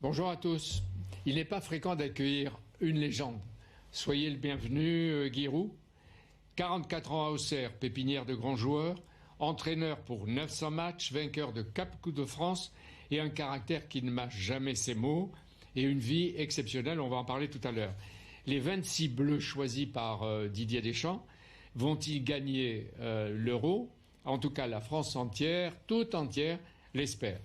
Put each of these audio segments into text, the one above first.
Bonjour à tous. Il n'est pas fréquent d'accueillir une légende. Soyez le bienvenu, Giroud. 44 ans à Auxerre, pépinière de grands joueurs, entraîneur pour 900 matchs, vainqueur de 4 Coupes de France et un caractère qui ne mâche jamais ses mots et une vie exceptionnelle, on va en parler tout à l'heure. Les 26 bleus choisis par Didier Deschamps vont-ils gagner l'Euro? En tout cas, la France entière, toute entière, l'espère.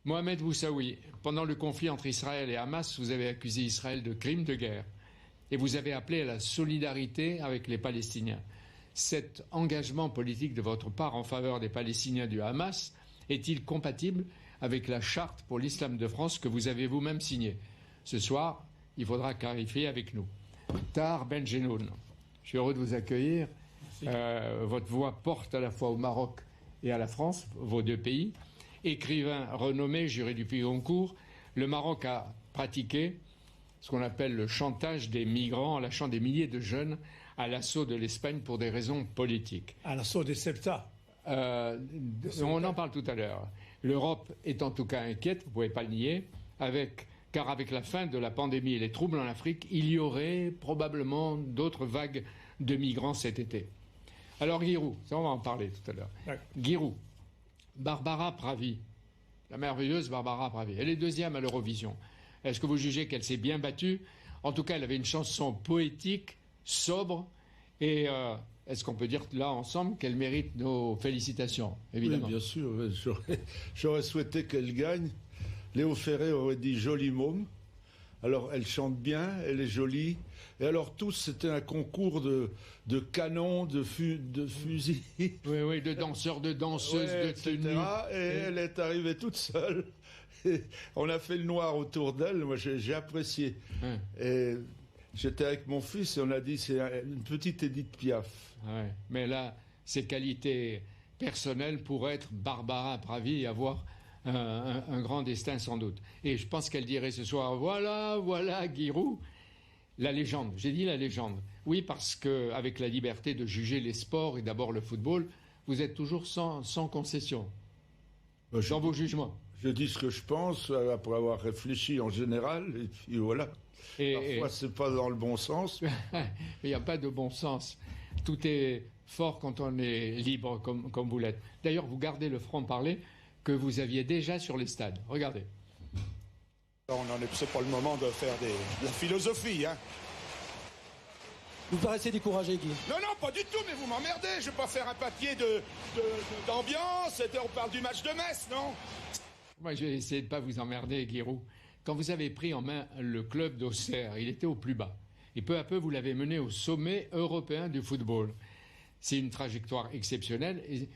Mohamed Boussaoui, pendant le conflit entre Israël et Hamas, vous avez accusé Israël de crimes de guerre et vous avez appelé à la solidarité avec les Palestiniens. Cet engagement politique de votre part en faveur des Palestiniens du Hamas est-il compatible avec la charte pour l'islam de France que vous avez vous-même signée? Ce soir, il faudra clarifier avec nous. Tahar Ben Jennoun, je suis heureux de vous accueillir. Votre voix porte à la fois au Maroc et à la France, vos deux pays. Écrivain renommé, juré du Prix Goncourt, le Maroc a pratiqué ce qu'on appelle le chantage des migrants en lâchant des milliers de jeunes à l'assaut de l'Espagne pour des raisons politiques. À l'assaut des Ceuta. On en parle tout à l'heure. L'Europe est en tout cas inquiète, vous ne pouvez pas le nier, car avec la fin de la pandémie et les troubles en Afrique, il y aurait probablement d'autres vagues de migrants cet été. Alors Giroud, ça on va en parler tout à l'heure. Ouais. Giroud, Barbara Pravi, la merveilleuse Barbara Pravi, elle est deuxième à l'Eurovision. Est-ce que vous jugez qu'elle s'est bien battue? En tout cas, elle avait une chanson poétique, sobre, et est-ce qu'on peut dire là ensemble qu'elle mérite nos félicitations, évidemment? Oui, bien sûr, j'aurais souhaité qu'elle gagne. Léo Ferré aurait dit « joli môme ». Alors, elle chante bien, elle est jolie. Et alors, tous, c'était un concours de canons, de fusils. Oui, de danseurs, de danseuses, de tenues. Et elle est arrivée toute seule. Et on a fait le noir autour d'elle. Moi, j'ai apprécié. Et j'étais avec mon fils et on a dit, c'est une petite Édith Piaf. Ouais. Mais là, ses qualités personnelles pourraient être Barbara Pravi et avoir un grand destin sans doute. Et je pense qu'elle dirait ce soir, voilà Giroud, la légende. J'ai dit la légende. Oui, parce qu'avec la liberté de juger les sports et d'abord le football, vous êtes toujours sans concession dans vos jugements. Je dis ce que je pense après avoir réfléchi en général, et puis voilà. Parfois, c'est pas dans le bon sens. Il n'y a pas de bon sens. Tout est fort quand on est libre, comme vous l'êtes. D'ailleurs, vous gardez le franc-parler que vous aviez déjà sur les stades. Regardez. C'est pas le moment de faire de la philosophie, hein. Vous paraissez découragé, Guy. Non, pas du tout, mais vous m'emmerdez. Je vais pas faire un papier d'ambiance. On parle du match de Metz, non? Moi, je vais essayer de pas vous emmerder, Giroud. Quand vous avez pris en main le club d'Auxerre, il était au plus bas. Et peu à peu, vous l'avez mené au sommet européen du football. C'est une trajectoire exceptionnelle. Et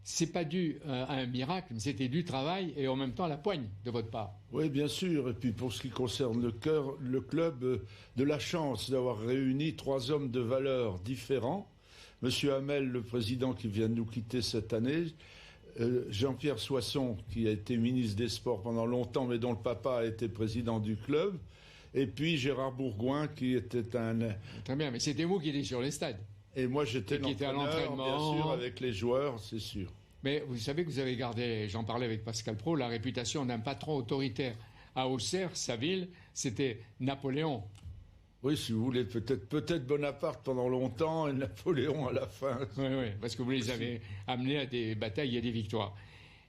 c'est pas dû à un miracle, mais c'était du travail et en même temps à la poigne de votre part. Oui, bien sûr. Et puis pour ce qui concerne le club, de la chance d'avoir réuni 3 hommes de valeur différents. Monsieur Hamel, le président qui vient de nous quitter cette année. Jean-Pierre Soisson, qui a été ministre des Sports pendant longtemps, mais dont le papa a été président du club. Et puis Gérard Bourgoin, qui était un... Très bien, mais c'était vous qui étiez sur les stades. Et moi, j'étais l'entraîneur, bien sûr, avec les joueurs, c'est sûr. Mais vous savez que vous avez gardé, j'en parlais avec Pascal Praud, la réputation d'un patron autoritaire. À Auxerre, sa ville, c'était Napoléon. Oui, si vous voulez, peut-être Bonaparte pendant longtemps et Napoléon à la fin. Oui, parce que vous les avez amenés à des batailles et à des victoires.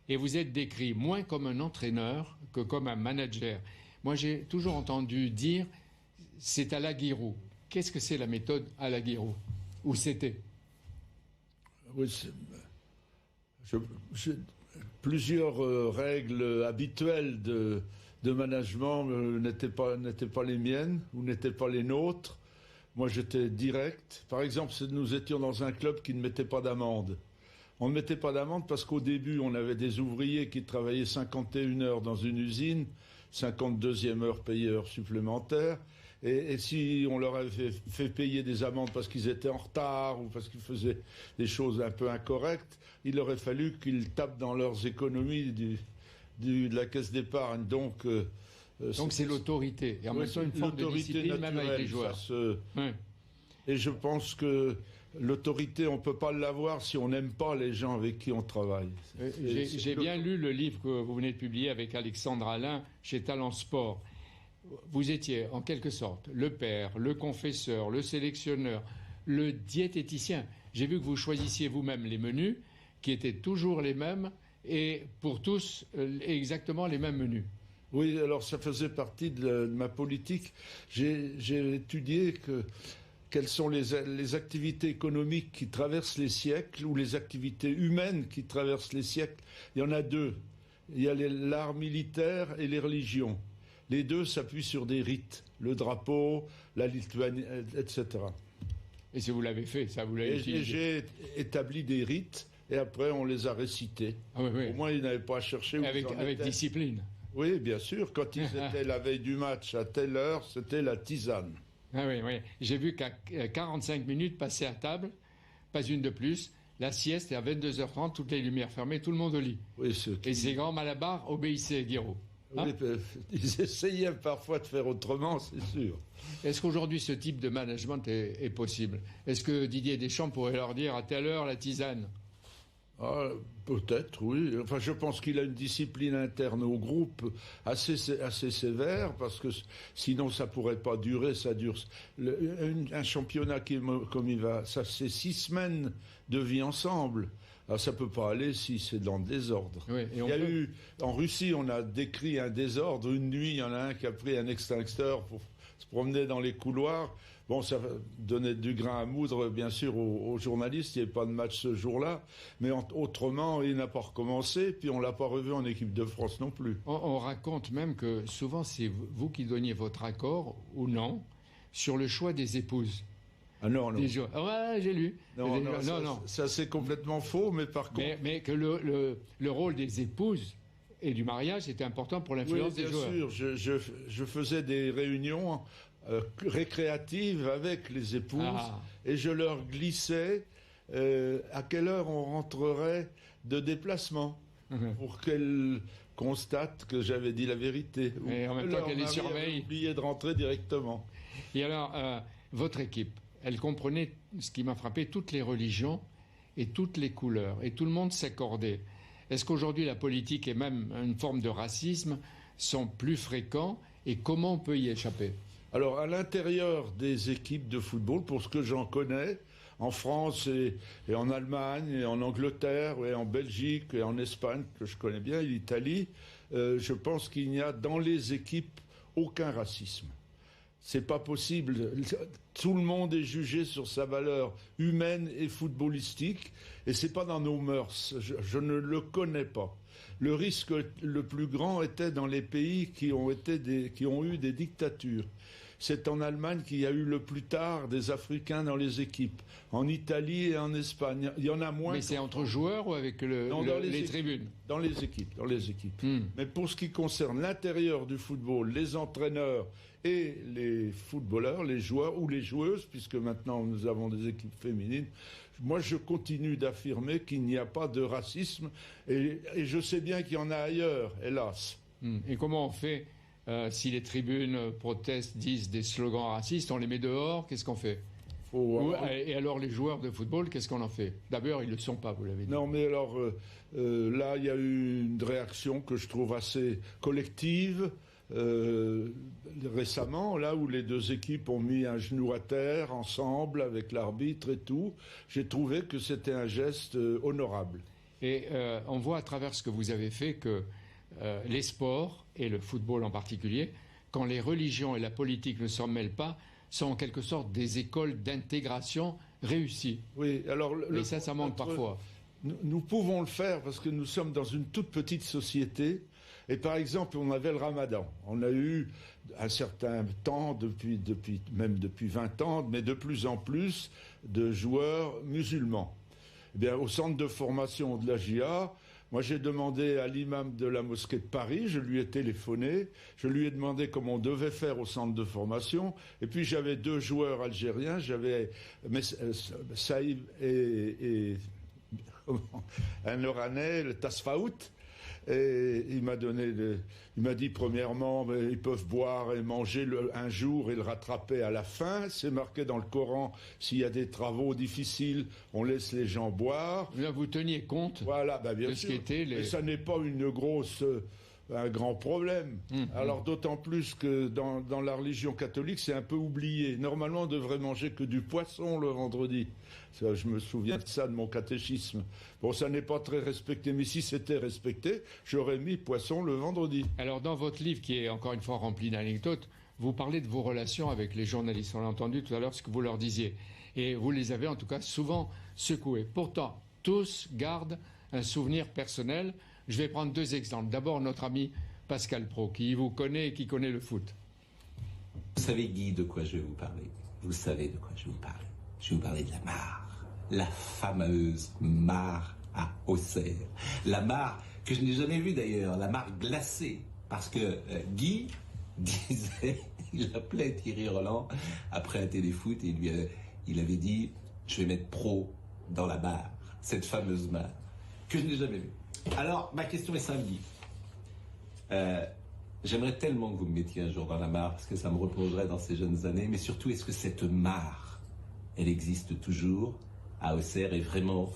Et vous êtes décrit moins comme un entraîneur que comme un manager. Moi, j'ai toujours entendu dire, c'est à la Giroud. Qu'est-ce que c'est la méthode à la Giroud? Où c'était? Oui, plusieurs règles habituelles de management n'étaient pas les miennes ou n'étaient pas les nôtres. Moi, j'étais direct. Par exemple, nous étions dans un club qui ne mettait pas d'amende. On ne mettait pas d'amende parce qu'au début, on avait des ouvriers qui travaillaient 51 heures dans une usine, 52e heure payée heure supplémentaire. Et si on leur avait fait payer des amendes parce qu'ils étaient en retard ou parce qu'ils faisaient des choses un peu incorrectes, il aurait fallu qu'ils tapent dans leurs économies de la caisse d'épargne. Donc c'est l'autorité. Et en même temps, une forme de discipline, même avec les joueurs. Et je pense que l'autorité, on ne peut pas l'avoir si on n'aime pas les gens avec qui on travaille. J'ai bien lu le livre que vous venez de publier avec Alexandre Alain chez Talent Sport. Vous étiez en quelque sorte le père, le confesseur, le sélectionneur, le diététicien. J'ai vu que vous choisissiez vous-même les menus qui étaient toujours les mêmes et pour tous exactement les mêmes menus. Oui, alors ça faisait partie de ma politique. J'ai étudié quelles sont les activités économiques qui traversent les siècles ou les activités humaines qui traversent les siècles. Il y en a deux. Il y a l'art militaire et les religions. Les deux s'appuient sur des rites, le drapeau, la Lituanie, etc. Et si vous l'avez fait, ça vous l'avez utilisé. Et j'ai établi des rites et après on les a récités. Ah oui, oui. Au moins ils n'avaient pas à chercher où avec discipline. Oui, bien sûr. Quand ils étaient la veille du match à telle heure, c'était la tisane. Ah oui, oui. J'ai vu qu'à 45 minutes passées à table, pas une de plus, la sieste est à 22h30, toutes les lumières fermées, tout le monde au lit. Oui, Et ces grands malabars obéissaient, Guiraud. Hein? Oui, ils essayaient parfois de faire autrement, c'est sûr. Est-ce qu'aujourd'hui ce type de management est possible? Est-ce que Didier Deschamps pourrait leur dire à telle heure la tisane? Ah, peut-être, oui. Enfin, je pense qu'il a une discipline interne au groupe assez sévère, parce que sinon ça pourrait pas durer, ça dure. Un championnat comme il va, ça c'est 6 semaines de vie ensemble. Alors ça peut pas aller si c'est dans le désordre. Oui, En Russie, on a décrit un désordre. Une nuit, il y en a un qui a pris un extincteur pour se promener dans les couloirs. Bon, ça donnait du grain à moudre, bien sûr, aux journalistes. Il n'y avait pas de match ce jour-là. Mais autrement, il n'a pas recommencé. Puis on ne l'a pas revu en équipe de France non plus. On raconte même que souvent, c'est vous qui donniez votre accord, ou non, sur le choix des épouses. Ah non, non. Ouais, j'ai lu. Non. Ça c'est complètement faux, mais par contre... Mais que le rôle des épouses et du mariage était important pour l'influence des joueurs. Bien sûr, je faisais des réunions récréatives avec les épouses et je leur glissais à quelle heure on rentrerait de déplacement pour qu'elles constatent que j'avais dit la vérité. Et en même temps qu'elles les surveillent. Oublié de rentrer directement. Et alors, votre équipe, elle comprenait, ce qui m'a frappé, toutes les religions et toutes les couleurs. Et tout le monde s'accordait. Est-ce qu'aujourd'hui, la politique et même une forme de racisme sont plus fréquents et comment on peut y échapper? Alors, à l'intérieur des équipes de football, pour ce que j'en connais, en France et en Allemagne, et en Angleterre, et en Belgique, et en Espagne, que je connais bien, et l'Italie, je pense qu'il n'y a dans les équipes aucun racisme. C'est pas possible. Tout le monde est jugé sur sa valeur humaine et footballistique, et c'est pas dans nos mœurs. Je ne le connais pas. Le risque le plus grand était dans les pays qui ont eu des dictatures. C'est en Allemagne qu'il y a eu le plus tard des Africains dans les équipes. En Italie et en Espagne, il y en a moins. Mais c'est entre joueurs ou avec les tribunes? Dans les équipes. Mais pour ce qui concerne l'intérieur du football, les entraîneurs et les footballeurs, les joueurs ou les joueuses, puisque maintenant nous avons des équipes féminines, moi je continue d'affirmer qu'il n'y a pas de racisme et je sais bien qu'il y en a ailleurs, hélas. Et comment on fait si les tribunes protestent, disent des slogans racistes, on les met dehors, qu'est-ce qu'on fait? Et alors les joueurs de football, qu'est-ce qu'on en fait? D'abord, ils ne le sont pas, vous l'avez dit. Non, mais alors là, il y a eu une réaction que je trouve assez collective récemment, là où les deux équipes ont mis un genou à terre ensemble avec l'arbitre et tout. J'ai trouvé que c'était un geste honorable. Et on voit à travers ce que vous avez fait que les sports, et le football en particulier, quand les religions et la politique ne s'en mêlent pas, sont en quelque sorte des écoles d'intégration réussies. Oui, alors... Et ça manque parfois. Nous pouvons le faire parce que nous sommes dans une toute petite société. Et par exemple, on avait le ramadan. On a eu un certain temps, même depuis 20 ans, mais de plus en plus de joueurs musulmans. Eh bien, au centre de formation de la JA, moi j'ai demandé à l'imam de la mosquée de Paris, je lui ai téléphoné, je lui ai demandé comment on devait faire au centre de formation, et puis j'avais 2 joueurs algériens, j'avais Saïd et un Oranais, le Tasfaout, Et il m'a dit premièrement, ils peuvent boire et manger un jour et le rattraper à la fin. C'est marqué dans le Coran, s'il y a des travaux difficiles, on laisse les gens boire. Là, vous teniez compte Voilà, bien de sûr. ce qu'étaient les... Et ça n'est pas un grand problème. Alors d'autant plus que dans la religion catholique, c'est un peu oublié. Normalement, on devrait manger que du poisson le vendredi. Ça, je me souviens de ça, de mon catéchisme. Bon, ça n'est pas très respecté, mais si c'était respecté, j'aurais mis poisson le vendredi. Alors, dans votre livre, qui est encore une fois rempli d'anecdotes, vous parlez de vos relations avec les journalistes. On l'a entendu tout à l'heure ce que vous leur disiez. Et vous les avez en tout cas souvent secoués. Pourtant, tous gardent un souvenir personnel. Je vais prendre 2 exemples. D'abord, notre ami Pascal Praud, qui vous connaît et qui connaît le foot. Vous savez, Guy, de quoi je vais vous parler? Vous savez de quoi je vais vous parler? Je vais vous parler de la mare. La fameuse mare à Auxerre. La mare que je n'ai jamais vue d'ailleurs, la mare glacée. Parce que Guy disait, il appelait Thierry Roland après un téléfoot et il avait dit, je vais mettre Praud dans la mare. Cette fameuse mare que je n'ai jamais vue. Alors, ma question est simple, Guy. J'aimerais tellement que vous me mettiez un jour dans la mare, parce que ça me replongerait dans ces jeunes années, mais surtout, est-ce que cette mare, elle existe toujours à Auxerre? Et vraiment,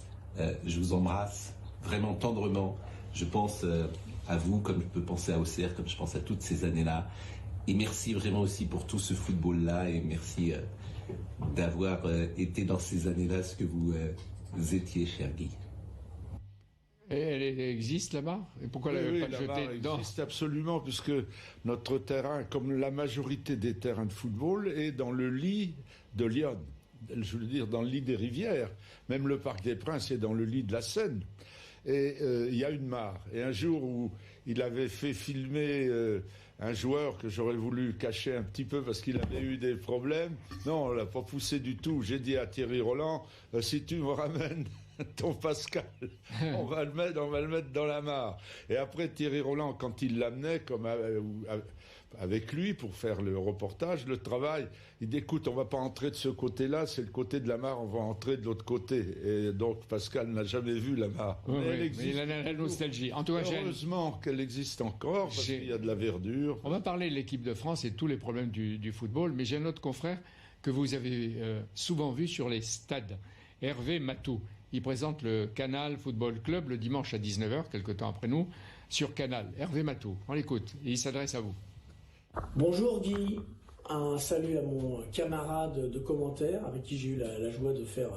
je vous embrasse, vraiment tendrement. Je pense à vous, comme je peux penser à Auxerre, comme je pense à toutes ces années-là. Et merci vraiment aussi pour tout ce football-là, et merci d'avoir été dans ces années-là ce que vous étiez, cher Guy. Et elle existe, la mare? Et pourquoi Oui, pas la jeter mare dedans? existe absolument, puisque notre terrain, comme la majorité des terrains de football, est dans le lit de Lyon. Je veux dire, dans le lit des rivières. Même le Parc des Princes est dans le lit de la Seine. Et il y a une mare. Et un jour où il avait fait filmer un joueur que j'aurais voulu cacher un petit peu parce qu'il avait eu des problèmes, non, on l'a pas poussé du tout. J'ai dit à Thierry Roland, si tu me ramènes ton Pascal, on va le mettre dans la mare. Et après, Thierry Roland, quand il l'amenait avec lui pour faire le reportage, le travail, il dit, écoute, on va pas entrer de ce côté-là, c'est le côté de la mare, on va entrer de l'autre côté. Et donc, Pascal n'a jamais vu la mare. Oui, mais mais il a la nostalgie. En tout cas, heureusement qu'elle existe encore, parce qu'il y a de la verdure. On va parler de l'équipe de France et de tous les problèmes du football, mais j'ai un autre confrère que vous avez souvent vu sur les stades, Hervé Matou. Il présente le Canal Football Club le dimanche à 19h, quelque temps après nous, sur Canal. Hervé Matou, on l'écoute et il s'adresse à vous. Bonjour Guy, un salut à mon camarade de commentaires avec qui j'ai eu la joie de faire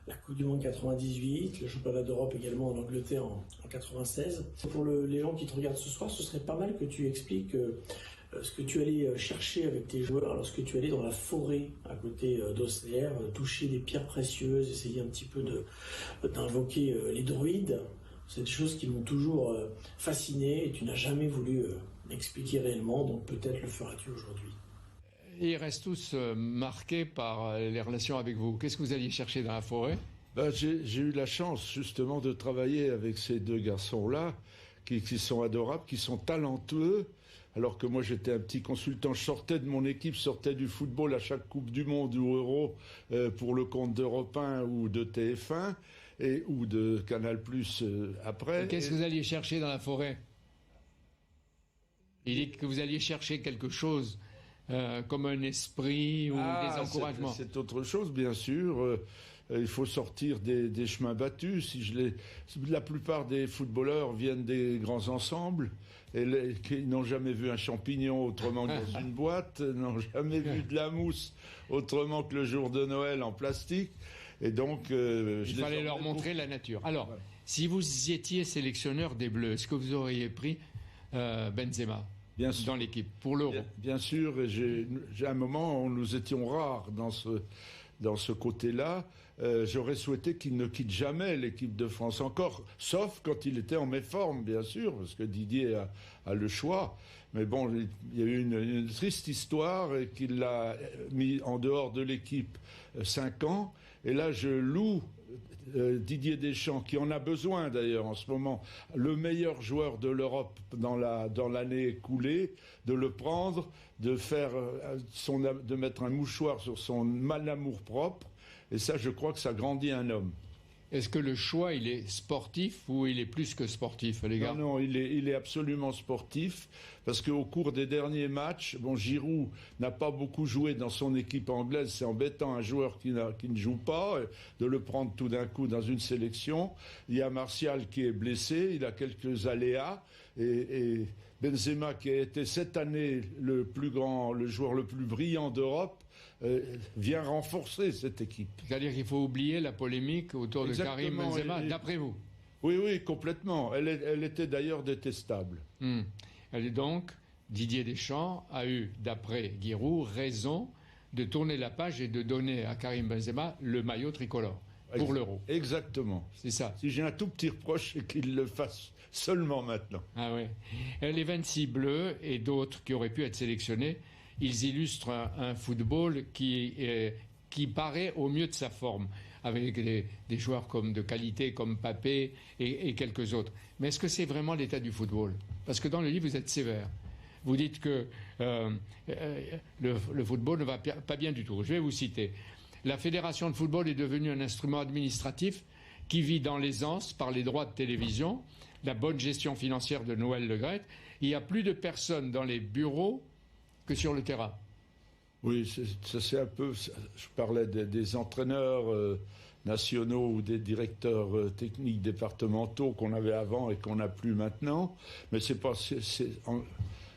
la Coupe du Monde 98, le championnat d'Europe également en Angleterre en 96. Pour les gens qui te regardent ce soir, ce serait pas mal que tu expliques ce que tu allais chercher avec tes joueurs lorsque tu allais dans la forêt à côté d'Auxerre, toucher des pierres précieuses, essayer un petit peu d'invoquer les druides. C'est des choses qui m'ont toujours fasciné et tu n'as jamais voulu m'expliquer réellement, donc peut-être le feras-tu aujourd'hui. Ils restent tous marqués par les relations avec vous. Qu'est-ce que vous alliez chercher dans la forêt? J'ai eu la chance justement de travailler avec ces 2 garçons-là qui sont adorables, qui sont talentueux. Alors que moi j'étais un petit consultant, je sortais de mon équipe, sortais du football à chaque Coupe du Monde ou Euro pour le compte d'Europe 1 ou de TF1 ou de Canal+ après. Qu'est-ce que vous alliez chercher dans la forêt? Il dit que vous alliez chercher quelque chose comme un esprit ou des encouragements. C'est autre chose, bien sûr. Il faut sortir des chemins battus. La plupart des footballeurs viennent des grands ensembles et qui n'ont jamais vu un champignon autrement que dans une boîte, n'ont jamais vu de la mousse autrement que le jour de Noël en plastique. Et donc, il fallait leur montrer la nature. Alors, voilà. Si vous étiez sélectionneur des Bleus, est-ce que vous auriez pris Benzema dans l'équipe pour l'Euro? Bien sûr. Et j'ai un moment où nous étions rares dans ce côté-là. J'aurais souhaité qu'il ne quitte jamais l'équipe de France encore, sauf quand il était en méforme, bien sûr, parce que Didier a le choix. Mais bon, il y a eu une triste histoire et qu'il l'a mis en dehors de l'équipe 5 ans. Et là, je loue Didier Deschamps, qui en a besoin d'ailleurs en ce moment, le meilleur joueur de l'Europe dans l'année écoulée, de le prendre, de mettre un mouchoir sur son malamour propre. Et ça, je crois que ça grandit un homme. Est-ce que le choix, il est sportif ou il est plus que sportif, les gars? Non, il est absolument sportif, parce qu'au cours des derniers matchs, Giroud n'a pas beaucoup joué dans son équipe anglaise. C'est embêtant, un joueur qui ne joue pas, de le prendre tout d'un coup dans une sélection. Il y a Martial qui est blessé, il a quelques aléas, et Benzema, qui a été cette année le joueur le plus brillant d'Europe, vient renforcer cette équipe. C'est-à-dire qu'il faut oublier la polémique autour de Karim Benzema, d'après vous? Oui, complètement. Elle était d'ailleurs détestable. Elle est donc, Didier Deschamps a eu, d'après Giroud, raison de tourner la page et de donner à Karim Benzema le maillot tricolore pour l'Euro. Exactement. C'est ça. Si j'ai un tout petit reproche, c'est qu'il le fasse seulement maintenant. Ah ouais. Les 26 bleus et d'autres qui auraient pu être sélectionnés, ils illustrent un football qui paraît au mieux de sa forme, avec des joueurs de qualité comme Mbappé et quelques autres. Mais est-ce que c'est vraiment l'état du football? Parce que dans le livre, vous êtes sévère. Vous dites que le football ne va pas bien du tout. Je vais vous citer. La fédération de football est devenue un instrument administratif qui vit dans l'aisance par les droits de télévision, la bonne gestion financière de Noël Le Graët. Il y a plus de personnes dans les bureaux que sur le terrain. Oui, c'est un peu... Je parlais des entraîneurs nationaux ou des directeurs techniques départementaux qu'on avait avant et qu'on n'a plus maintenant. Mais c'est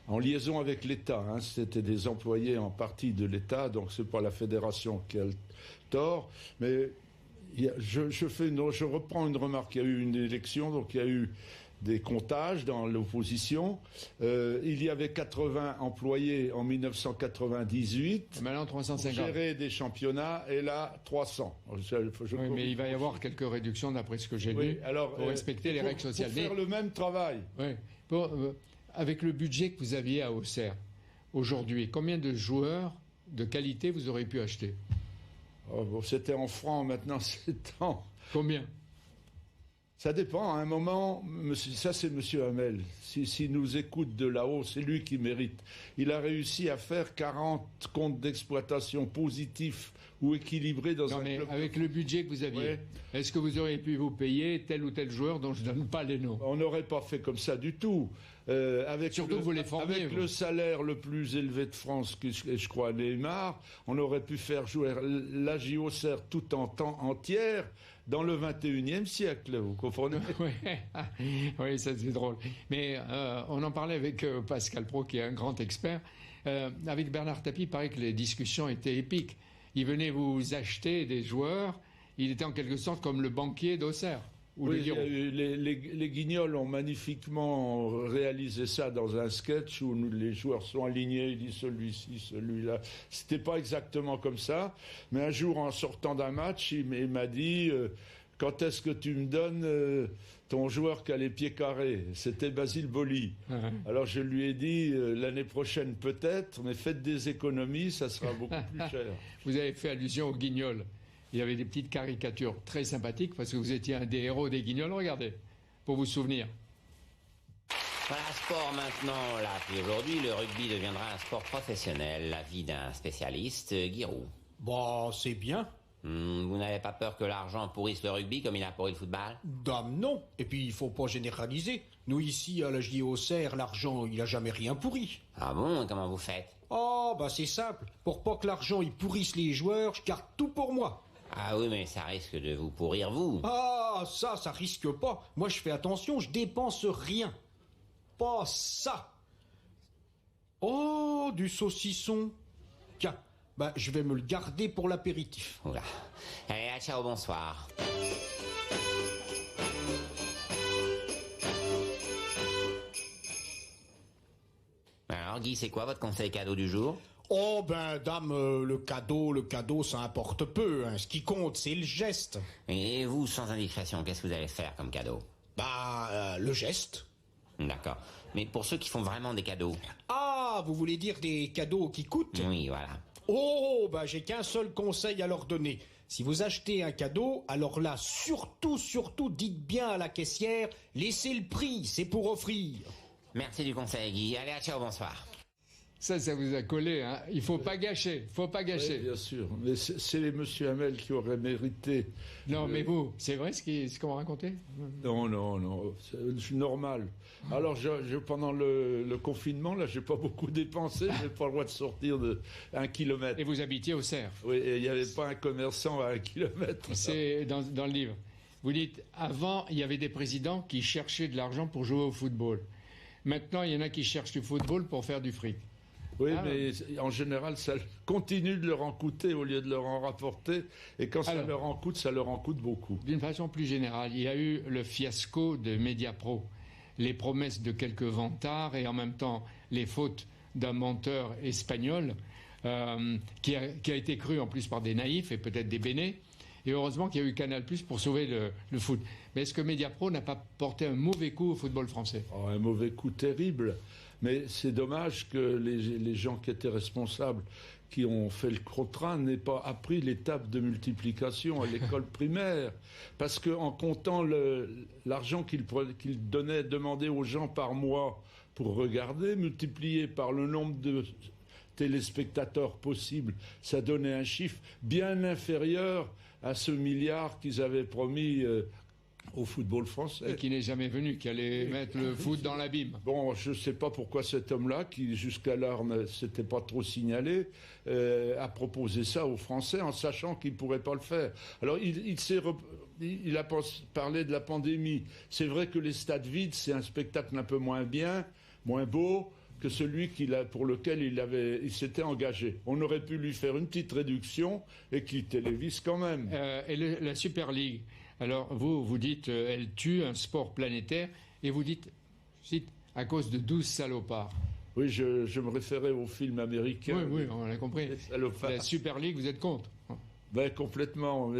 en liaison avec l'État. C'était des employés en partie de l'État, donc c'est pas la fédération qui a le tort. Mais je reprends une remarque. Il y a eu une élection, donc il y a eu des comptages dans l'opposition. Il y avait 80 employés en 1998. Maintenant 350. Gérer des championnats, et là 300. Oui, mais il va y avoir quelques réductions d'après ce que j'ai lu, pour respecter les règles sociales. Pour faire le même travail. Oui. Avec le budget que vous aviez à Auxerre, aujourd'hui, combien de joueurs de qualité vous aurez pu acheter? C'était en francs, maintenant c'est en... Combien? Ça dépend. À un moment, ça c'est M. Hamel. S'il nous écoute de là-haut, c'est lui qui mérite. Il a réussi à faire 40 comptes d'exploitation positifs ou équilibrés dans un club. Avec le budget que vous aviez, est-ce que vous auriez pu vous payer tel ou tel joueur dont je ne donne pas les noms? On n'aurait pas fait comme ça du tout. Surtout vous les formiez. Avec le salaire le plus élevé de France, je crois, Neymar, on aurait pu faire jouer la Auxerre tout en temps entière dans le 21e siècle, vous comprenez? Oui, ça c'est drôle. Mais on en parlait avec Pascal Praud, qui est un grand expert. Avec Bernard Tapie, il paraît que les discussions étaient épiques. Il venait vous acheter des joueurs, il était en quelque sorte comme le banquier d'Auxerre. Oui, les Guignols ont magnifiquement réalisé ça dans un sketch où les joueurs sont alignés, il dit celui-ci, celui-là. C'était pas exactement comme ça, mais un jour, en sortant d'un match, il m'a dit quand est-ce que tu me donnes ton joueur qui a les pieds carrés? C'était Basile Boli. Alors je lui ai dit l'année prochaine peut-être, mais faites des économies, ça sera beaucoup plus cher. Vous avez fait allusion aux Guignols. Il y avait des petites caricatures très sympathiques parce que vous étiez un des héros des Guignols. Regardez, pour vous souvenir. Voilà, sport maintenant, là. Puis aujourd'hui, le rugby deviendra un sport professionnel. L'avis d'un spécialiste, Giroud. Bon, c'est bien. Vous n'avez pas peur que l'argent pourrisse le rugby comme il a pourri le football? Dame, non. Et puis, il faut pas généraliser. Nous, ici, à la JO Auxerre, l'argent, il a jamais rien pourri. Ah bon? Et comment vous faites? Oh, bah c'est simple. Pour pas que l'argent, il pourrisse les joueurs, je garde tout pour moi. Ah oui, mais ça risque de vous pourrir, vous. Ah, ça risque pas. Moi, je fais attention, je dépense rien. Pas ça. Oh, du saucisson. Tiens, bah, je vais me le garder pour l'apéritif. Oula. Allez, ciao, bonsoir. Alors, Guy, c'est quoi votre conseil cadeau du jour? Oh ben dame, le cadeau, ça importe peu. Ce qui compte, c'est le geste. Et vous, sans indiscrétion, qu'est-ce que vous allez faire comme cadeau? Bah, le geste. D'accord. Mais pour ceux qui font vraiment des cadeaux. Ah, vous voulez dire des cadeaux qui coûtent? Oui, voilà. Oh, bah j'ai qu'un seul conseil à leur donner. Si vous achetez un cadeau, alors là, surtout, dites bien à la caissière, laissez le prix, c'est pour offrir. Merci du conseil, Guy. Allez, ciao, bonsoir. Ça vous a collé. Hein. Il faut pas gâcher. Faut pas gâcher. Oui, bien sûr. Mais c'est les monsieur Hamel qui auraient mérité. Non, mais vous, c'est vrai ce qu'on m'a raconté? Non. C'est normal. Alors, pendant le confinement, là, j'ai pas beaucoup dépensé. J'ai pas le droit de sortir de 1 kilomètre. Et vous habitiez au Cerf. Oui, et il n'y avait pas un commerçant à 1 kilomètre. C'est dans le livre. Vous dites, avant, il y avait des présidents qui cherchaient de l'argent pour jouer au football. Maintenant, il y en a qui cherchent du football pour faire du fric. Oui, mais en général, ça continue de leur en coûter au lieu de leur en rapporter. Et quand ça leur en coûte beaucoup. D'une façon plus générale, il y a eu le fiasco de Mediapro. Les promesses de quelques vantards et en même temps les fautes d'un menteur espagnol qui a été cru en plus par des naïfs et peut-être des bénés. Et heureusement qu'il y a eu Canal+ pour sauver le foot. Mais est-ce que Mediapro n'a pas porté un mauvais coup au football français? Un mauvais coup terrible. Mais c'est dommage que les gens qui étaient responsables, qui ont fait le contrat, n'aient pas appris l'étape de multiplication à l'école primaire. Parce qu'en comptant l'argent qu'ils demandaient aux gens par mois pour regarder, multiplié par le nombre de téléspectateurs possibles, ça donnait un chiffre bien inférieur à ce milliard qu'ils avaient promis au football français. Et qui n'est jamais venu, qui allait mettre le foot dans l'abîme. Bon, je ne sais pas pourquoi cet homme-là, qui jusqu'alors ne s'était pas trop signalé, a proposé ça aux Français en sachant qu'il ne pourrait pas le faire. Alors, il a parlé de la pandémie. C'est vrai que les stades vides, c'est un spectacle un peu moins beau que celui pour lequel il s'était engagé. On aurait pu lui faire une petite réduction et qu'il télévise quand même. Et la Super League, alors vous dites, elle tue un sport planétaire, et vous dites, à cause de 12 salopards. Oui, je me référais au film américain. Oui, on l'a compris. La Super League, vous êtes contre? Ben, complètement.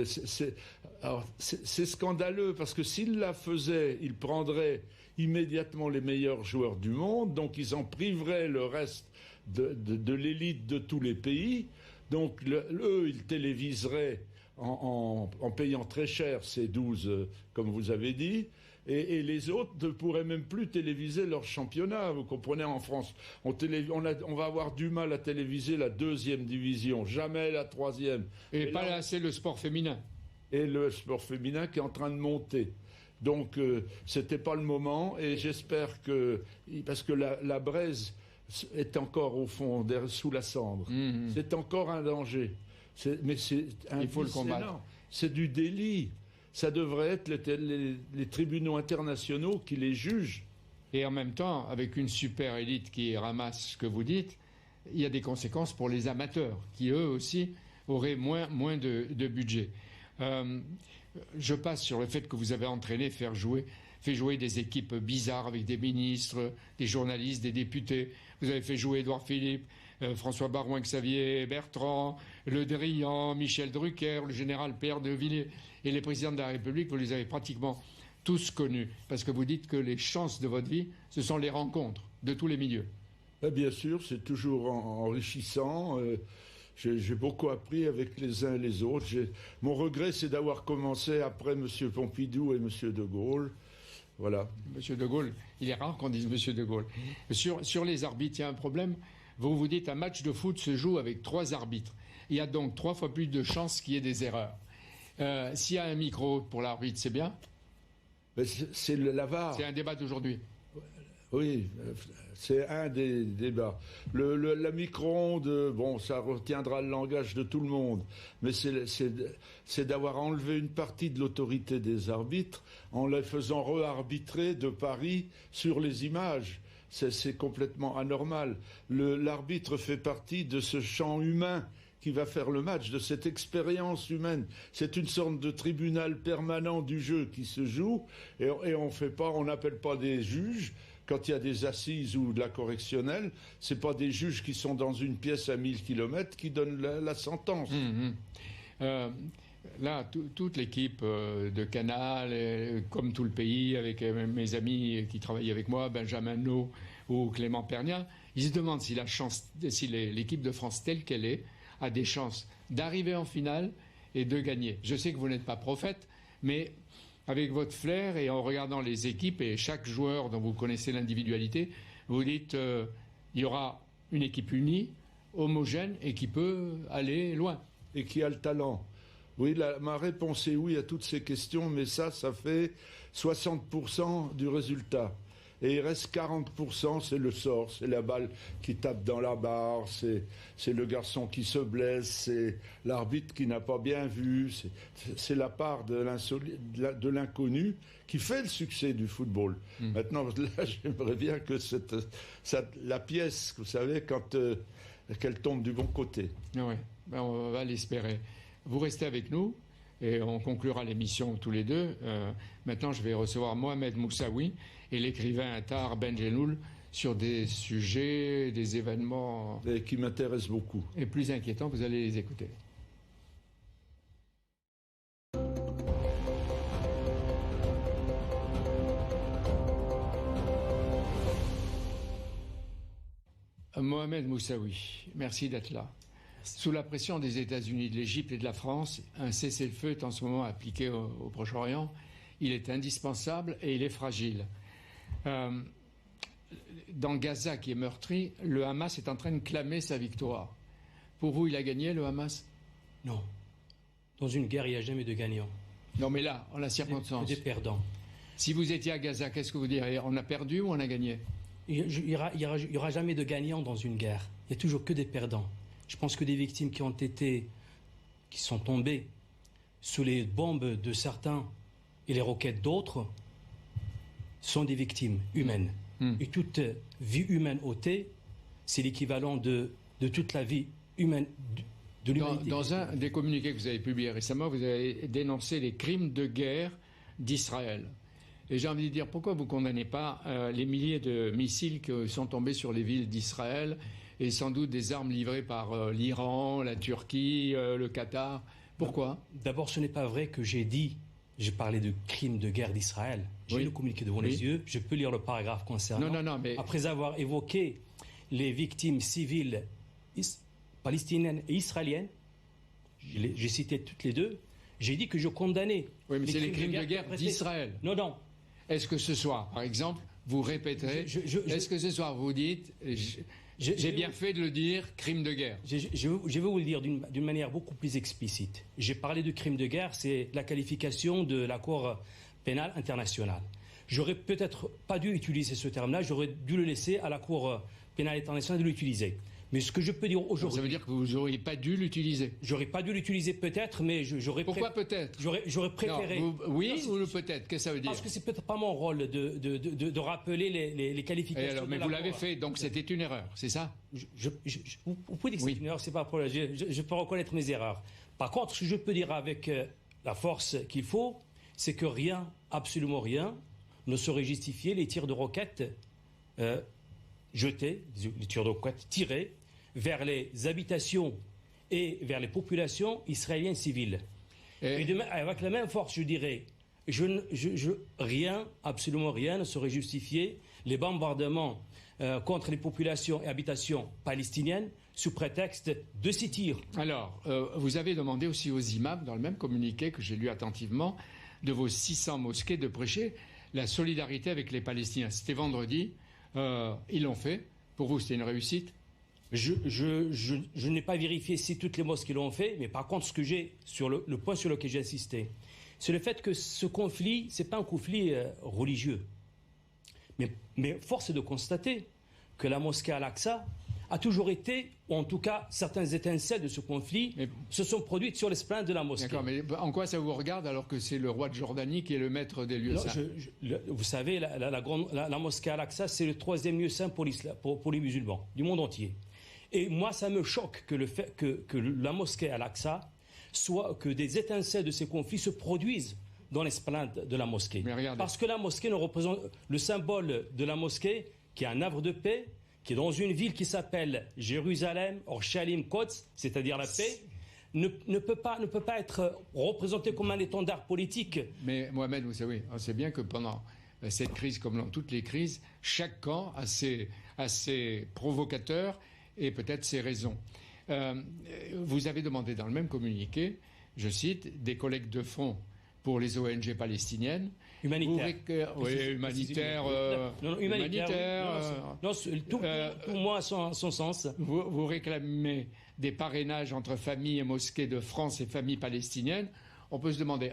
C'est scandaleux, parce que s'il la faisait, il prendrait immédiatement les meilleurs joueurs du monde, donc ils en priveraient le reste de l'élite de tous les pays. Donc eux, ils téléviseraient en payant très cher ces 12, comme vous avez dit, et les autres ne pourraient même plus téléviser leur championnat. Vous comprenez, en France, on va avoir du mal à téléviser la 2e division, jamais la 3e. Et pas là, c'est le sport féminin. Et le sport féminin qui est en train de monter. Donc, c'était pas le moment, et j'espère parce que la braise est encore au fond, sous la cendre. C'est encore un danger. Mais il faut le combattre. C'est du délit. Ça devrait être les tribunaux internationaux qui les jugent. Et en même temps, avec une super élite qui ramasse ce que vous dites, il y a des conséquences pour les amateurs, qui eux aussi auraient moins de budget. Je passe sur le fait que vous avez fait jouer des équipes bizarres avec des ministres, des journalistes, des députés. Vous avez fait jouer Édouard Philippe, François Barouin, Xavier Bertrand, Le Drian, Michel Drucker, le général Pierre de Villiers et les présidents de la République. Vous les avez pratiquement tous connus, parce que vous dites que les chances de votre vie, ce sont les rencontres de tous les milieux. Bien sûr, c'est toujours enrichissant. J'ai beaucoup appris avec les uns et les autres. Mon regret, c'est d'avoir commencé après M. Pompidou et M. de Gaulle. Voilà. M. de Gaulle, il est rare qu'on dise M. de Gaulle. Sur les arbitres, il y a un problème. Vous dites un match de foot se joue avec 3 arbitres. Il y a donc 3 fois plus de chances qu'il y ait des erreurs. S'il y a un micro pour l'arbitre, c'est bien? C'est la VAR. C'est un débat d'aujourd'hui. Oui, c'est un des débats. La micro-ondes, bon, ça retiendra le langage de tout le monde, mais c'est d'avoir enlevé une partie de l'autorité des arbitres en les faisant re-arbitrer de Paris sur les images. C'est complètement anormal. L'arbitre fait partie de ce champ humain qui va faire le match, de cette expérience humaine. C'est une sorte de tribunal permanent du jeu qui se joue, et on n'appelle pas des juges. Quand il y a des assises ou de la correctionnelle, c'est pas des juges qui sont dans une pièce à 1000 km qui donnent la sentence. Là, toute l'équipe de Canal, comme tout le pays, avec mes amis qui travaillent avec moi, Benjamin No ou Clément Pernia, ils se demandent si l'équipe de France telle qu'elle est a des chances d'arriver en finale et de gagner. Je sais que vous n'êtes pas prophète, mais avec votre flair et en regardant les équipes et chaque joueur dont vous connaissez l'individualité, vous dites il y aura une équipe unie, homogène et qui peut aller loin. Et qui a le talent. Oui, ma réponse est oui à toutes ces questions, mais ça fait 60% du résultat. Et il reste 40%, c'est le sort, c'est la balle qui tape dans la barre, c'est le garçon qui se blesse, c'est l'arbitre qui n'a pas bien vu, c'est la part de l'inconnu qui fait le succès du football. Maintenant, là, j'aimerais bien que la pièce, vous savez, qu'elle tombe du bon côté. Oui, on va l'espérer. Vous restez avec nous et on conclura l'émission tous les deux. Maintenant, je vais recevoir Mohamed Moussaoui et l'écrivain Attar Benjelloul sur des sujets, des événements... Et qui m'intéressent beaucoup. Et plus inquiétants, vous allez les écouter. Mohamed Moussaoui, merci d'être là. Sous la pression des États-Unis, de l'Égypte et de la France, un cessez-le-feu est en ce moment appliqué au Proche-Orient. Il est indispensable et il est fragile. Dans Gaza, qui est meurtri, le Hamas est en train de clamer sa victoire. Pour vous, il a gagné, le Hamas? Non. Dans une guerre, il n'y a jamais de gagnant. Non, mais là, en la circonstance. Des perdants. Si vous étiez à Gaza, qu'est-ce que vous diriez? On a perdu ou on a gagné? Il n'y aura jamais de gagnant dans une guerre. Il n'y a toujours que des perdants. Je pense que des victimes qui sont tombées sous les bombes de certains et les roquettes d'autres sont des victimes humaines. Et toute vie humaine ôtée, c'est l'équivalent de toute la vie humaine de l'humanité. Dans un des communiqués que vous avez publié récemment, vous avez dénoncé les crimes de guerre d'Israël. Et j'ai envie de dire, pourquoi vous ne condamnez pas les milliers de missiles qui sont tombés sur les villes d'Israël et sans doute des armes livrées par l'Iran, la Turquie, le Qatar? Pourquoi? D'abord, ce n'est pas vrai que j'ai parlé de crimes de guerre d'Israël. J'ai le communiqué devant les yeux, je peux lire le paragraphe concernant. Non, mais... Après avoir évoqué les victimes civiles palestiniennes et israéliennes, j'ai cité toutes les deux, j'ai dit que je condamnais... Oui, mais c'est les crimes de guerre d'Israël. Non. Est-ce que ce soir, par exemple, vous répéterez, est-ce que ce soir vous dites, j'ai bien fait de le dire, crime de guerre? Je vais vous le dire d'une manière beaucoup plus explicite. J'ai parlé de crime de guerre, c'est la qualification de la Cour pénale internationale. J'aurais peut-être pas dû utiliser ce terme-là, j'aurais dû le laisser à la Cour pénale internationale de l'utiliser. Mais ce que je peux dire aujourd'hui... Ça veut dire que vous n'auriez pas dû l'utiliser? J'aurais pas dû l'utiliser peut-être, mais j'aurais... Pourquoi peut-être? J'aurais préféré... Non, oui ou peut-être? Qu'est-ce que ça veut dire? Parce que c'est peut-être pas mon rôle de rappeler les qualifications. Alors, mais vous l'avez fait, donc c'était une erreur, c'est ça? Vous pouvez dire que c'est une erreur, c'est pas un problème. Je peux reconnaître mes erreurs. Par contre, ce que je peux dire avec la force qu'il faut, c'est que rien, absolument rien, ne saurait justifier les tirs de roquettes jetés, les tirs de roquettes tirés vers les habitations et vers les populations israéliennes civiles. Et avec la même force, je dirais, rien, absolument rien ne saurait justifier les bombardements contre les populations et habitations palestiniennes sous prétexte de ces tirs. Alors, vous avez demandé aussi aux imams, dans le même communiqué que j'ai lu attentivement, de vos 600 mosquées de prêcher la solidarité avec les Palestiniens. C'était vendredi, ils l'ont fait. Pour vous, c'était une réussite? Je n'ai pas vérifié si toutes les mosquées l'ont fait, mais par contre, ce que j'ai sur le point sur lequel j'ai insisté, c'est le fait que ce conflit, c'est pas un conflit religieux. Mais force est de constater que la mosquée Al-Aqsa a toujours été, ou en tout cas certaines étincelles de ce conflit, se sont produites sur l'esplanade de la mosquée. D'accord, mais en quoi ça vous regarde alors que c'est le roi de Jordanie qui est le maître des lieux saints? Vous savez, la mosquée Al-Aqsa, c'est le 3e lieu saint pour les musulmans du monde entier. Et moi, ça me choque que la mosquée Al-Aqsa que des étincelles de ces conflits se produisent dans l'esplanade de la mosquée. Parce que la mosquée ne représente le symbole de la mosquée, qui est un havre de paix, qui est dans une ville qui s'appelle Jérusalem, Orchalim, Quds, c'est-à-dire la paix, ne peut pas être représenté comme un étendard politique. Mais Mohamed, vous savez, on sait bien que pendant cette crise, comme dans toutes les crises, chaque camp a ses provocateurs et peut-être ses raisons. Vous avez demandé dans le même communiqué, je cite, des collectes de fonds pour les ONG palestiniennes Humanitaire. Oui, humanitaire. Tout moi, son sens. Vous réclamez des parrainages entre familles et mosquées de France et familles palestiniennes. On peut se demander,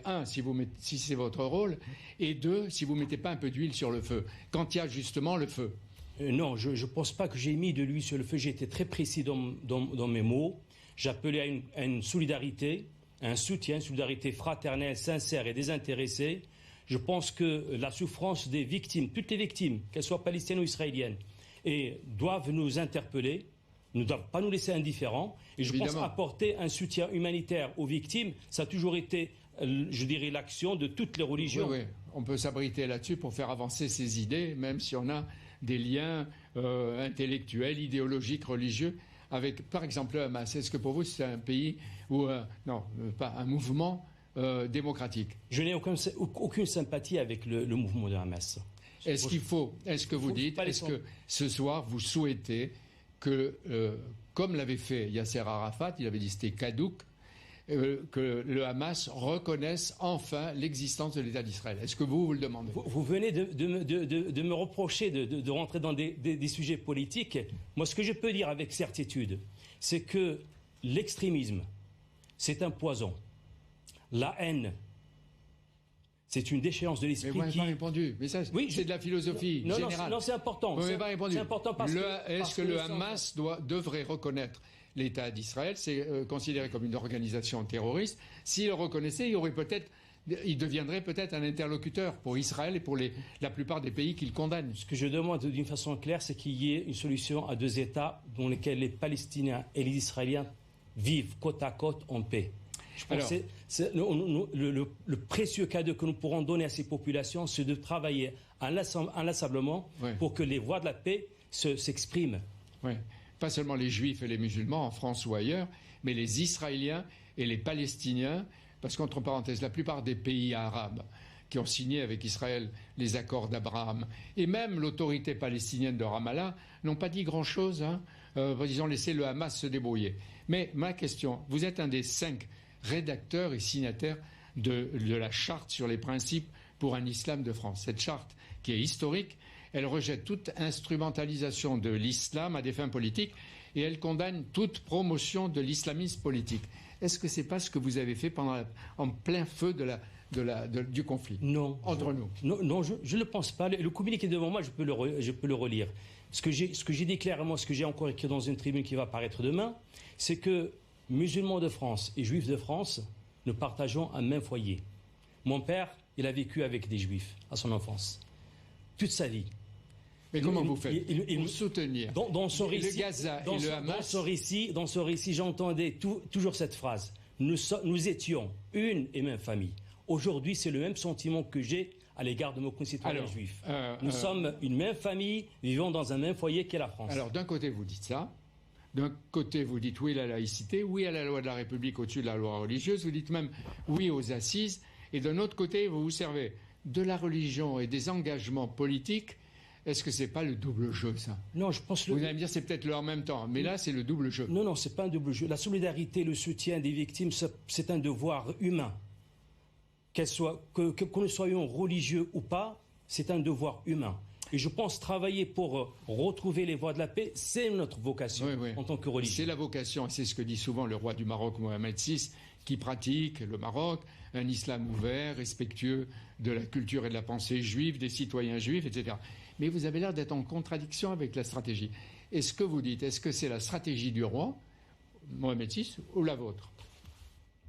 si c'est votre rôle, et deux, si vous ne mettez pas un peu d'huile sur le feu, quand il y a justement le feu. Non, je ne pense pas que j'ai mis de l'huile sur le feu. J'ai été très précis dans mes mots. J'appelais à une solidarité, un soutien, une solidarité fraternelle, sincère et désintéressée. Je pense que la souffrance des victimes, toutes les victimes, qu'elles soient palestiniennes ou israéliennes, doivent nous interpeller, ne doivent pas nous laisser indifférents. Et je pense apporter un soutien humanitaire aux victimes, ça a toujours été, je dirais, l'action de toutes les religions. Oui, on peut s'abriter là-dessus pour faire avancer ces idées, même si on a des liens intellectuels, idéologiques, religieux, avec, par exemple, le Hamas. Est-ce que pour vous, c'est un pays ou pas un mouvement démocratique? Je n'ai aucune sympathie avec le mouvement de Hamas. Est-ce que vous dites, est-ce que ce soir, vous souhaitez que, comme l'avait fait Yasser Arafat, il avait dit c'était caduc, que le Hamas reconnaisse enfin l'existence de l'État d'Israël? Est-ce que vous le demandez? Vous venez de me reprocher de rentrer dans des sujets politiques. Moi, ce que je peux dire avec certitude, c'est que l'extrémisme, c'est un poison. La haine, c'est une déchéance de l'esprit. Mais vous n'avez pas répondu. Mais ça, oui, c'est de la philosophie générale. Non, c'est important. Vous n'avez pas répondu. C'est important est-ce que le Hamas devrait reconnaître l'État d'Israël? C'est considéré comme une organisation terroriste. S'il le reconnaissait, il deviendrait peut-être un interlocuteur pour Israël et pour la plupart des pays qu'il condamne. Ce que je demande d'une façon claire, c'est qu'il y ait une solution à deux États dans lesquels les Palestiniens et les Israéliens vivent côte à côte en paix. Je pense que c'est le précieux cadeau que nous pourrons donner à ces populations, c'est de travailler inlassablement pour que les voix de la paix s'expriment. Oui. Pas seulement les Juifs et les musulmans en France ou ailleurs, mais les Israéliens et les Palestiniens, parce qu'entre parenthèses, la plupart des pays arabes qui ont signé avec Israël les accords d'Abraham, et même l'autorité palestinienne de Ramallah, n'ont pas dit grand-chose. Ils ont laissé le Hamas se débrouiller. Mais ma question, vous êtes un des 5 rédacteur et signataire de la charte sur les principes pour un islam de France. Cette charte, qui est historique, elle rejette toute instrumentalisation de l'islam à des fins politiques et elle condamne toute promotion de l'islamisme politique. Est-ce que c'est pas ce que vous avez fait en plein feu du conflit? Non. Entre nous. Non, je ne le pense pas. Le communiqué devant moi, je peux le relire. Ce que j'ai dit clairement, ce que j'ai encore écrit dans une tribune qui va apparaître demain, c'est que musulmans de France et juifs de France, nous partageons un même foyer. Mon père, il a vécu avec des juifs à son enfance, toute sa vie. Mais comment vous faites pour soutenir dans son récit, le Gaza et le Hamas? Dans son récit, j'entendais toujours cette phrase. Nous étions une et même famille. Aujourd'hui, c'est le même sentiment que j'ai à l'égard de nos concitoyens juifs. Nous sommes une même famille, vivons dans un même foyer qu'est la France. Alors, d'un côté, vous dites ça. D'un côté, vous dites oui à la laïcité, oui à la loi de la République au-dessus de la loi religieuse, vous dites même oui aux assises, et d'un autre côté, vous vous servez de la religion et des engagements politiques. Est-ce que c'est pas le double jeu, ça? Non, je pense Vous allez me dire c'est peut-être le en même temps, mais là, c'est le double jeu. Non, c'est pas un double jeu. La solidarité, le soutien des victimes, c'est un devoir humain. Que nous soyons religieux ou pas, c'est un devoir humain. Et je pense travailler pour retrouver les voies de la paix, c'est notre vocation en tant que religieux. C'est la vocation, et c'est ce que dit souvent le roi du Maroc, Mohamed VI, qui pratique, le Maroc, un islam ouvert, respectueux de la culture et de la pensée juive, des citoyens juifs, etc. Mais vous avez l'air d'être en contradiction avec la stratégie. Est-ce que vous dites, est-ce que c'est la stratégie du roi, Mohamed VI, ou la vôtre?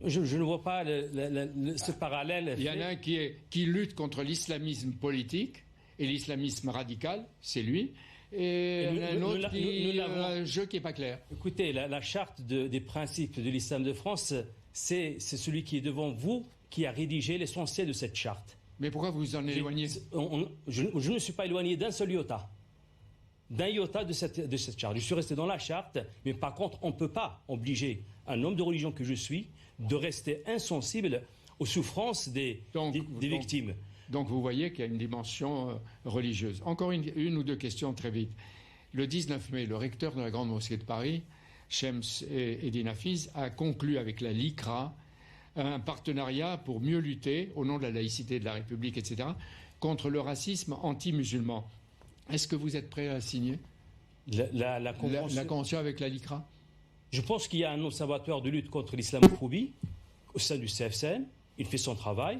Je ne vois pas ce parallèle. Il y en a un qui lutte contre l'islamisme politique, et l'islamisme radical, c'est lui, et un autre un jeu qui n'est pas clair. Écoutez, la charte des principes de l'islam de France, c'est celui qui est devant vous qui a rédigé l'essentiel de cette charte. Mais pourquoi vous vous en éloignez? Je ne suis pas éloigné d'un seul iota. D'un iota de cette charte. Je suis resté dans la charte, mais par contre, on ne peut pas obliger un homme de religion que je suis de rester insensible aux souffrances des victimes. Donc vous voyez qu'il y a une dimension religieuse. Encore une ou deux questions très vite. Le 19 mai, le recteur de la Grande Mosquée de Paris, Shems Eddin Hafiz, a conclu avec la LICRA un partenariat pour mieux lutter, au nom de la laïcité de la République, etc., contre le racisme anti-musulman. Est-ce que vous êtes prêt à signer la convention avec la LICRA? Je pense qu'il y a un observatoire de lutte contre l'islamophobie au sein du CFCM. Il fait son travail.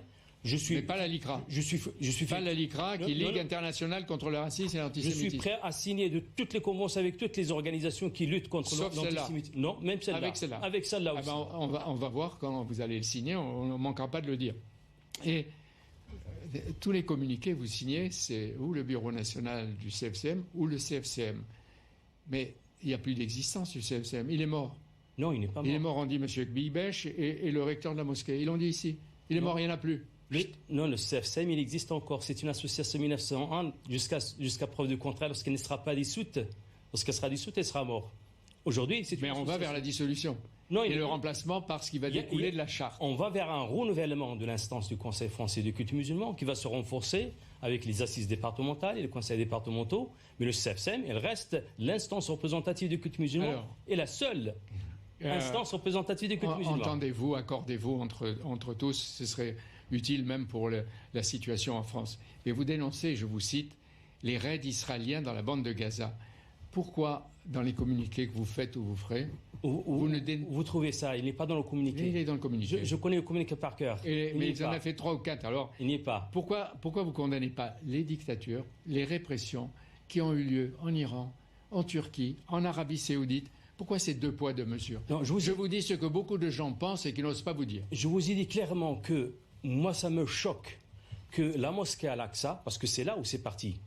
Mais pas la LICRA. Je suis pas la LICRA, qui est Ligue internationale contre le racisme et l'antisémitisme. Je suis prêt à signer de toutes les conventions avec toutes les organisations qui luttent contre l'antisémitisme. Non, même celle-là. Avec celle-là. Avec celle-là aussi. On va voir quand vous allez le signer. On ne manquera pas de le dire. Et tous les communiqués que vous signez, c'est ou le Bureau national du CFCM ou le CFCM. Mais il n'y a plus d'existence du CFCM. Il est mort. Non, il n'est pas mort. Il est mort, on dit M. Gbibech et le recteur de la mosquée. Ils l'ont dit ici. Il est mort, il n'y en a plus. Non, le CFCM, il existe encore. C'est une association 1901 jusqu'à preuve du contraire. Lorsqu'elle ne sera pas dissoute, lorsqu'elle sera dissoute, elle sera morte. Aujourd'hui, c'est. Mais on va vers la dissolution. Non, et le remplacement par ce qui va découler de la charte. On va vers un renouvellement de l'instance du Conseil français du culte musulman qui va se renforcer avec les assises départementales et les conseils départementaux. Mais le CFCM, elle reste l'instance représentative du culte musulman et la seule instance représentative du culte musulman. Entendez-vous, accordez-vous entre tous, ce serait utile même pour la situation en France. Et vous dénoncez, je vous cite, les raids israéliens dans la bande de Gaza. Pourquoi, dans les communiqués que vous faites ou vous ferez, vous trouvez ça? Il n'est pas dans le communiqué. Il est dans le communiqué. Je connais le communiqué par cœur. Mais il en a fait 3 ou 4. Alors, il n'y est pas. Pourquoi vous ne condamnez pas les dictatures, les répressions qui ont eu lieu en Iran, en Turquie, en Arabie Saoudite? Pourquoi ces 2 poids, 2 mesures? Non, je vous dis ce que beaucoup de gens pensent et qui n'osent pas vous dire. Je vous ai dit clairement que moi, ça me choque que la mosquée Al-Aqsa, parce que c'est là où c'est parti,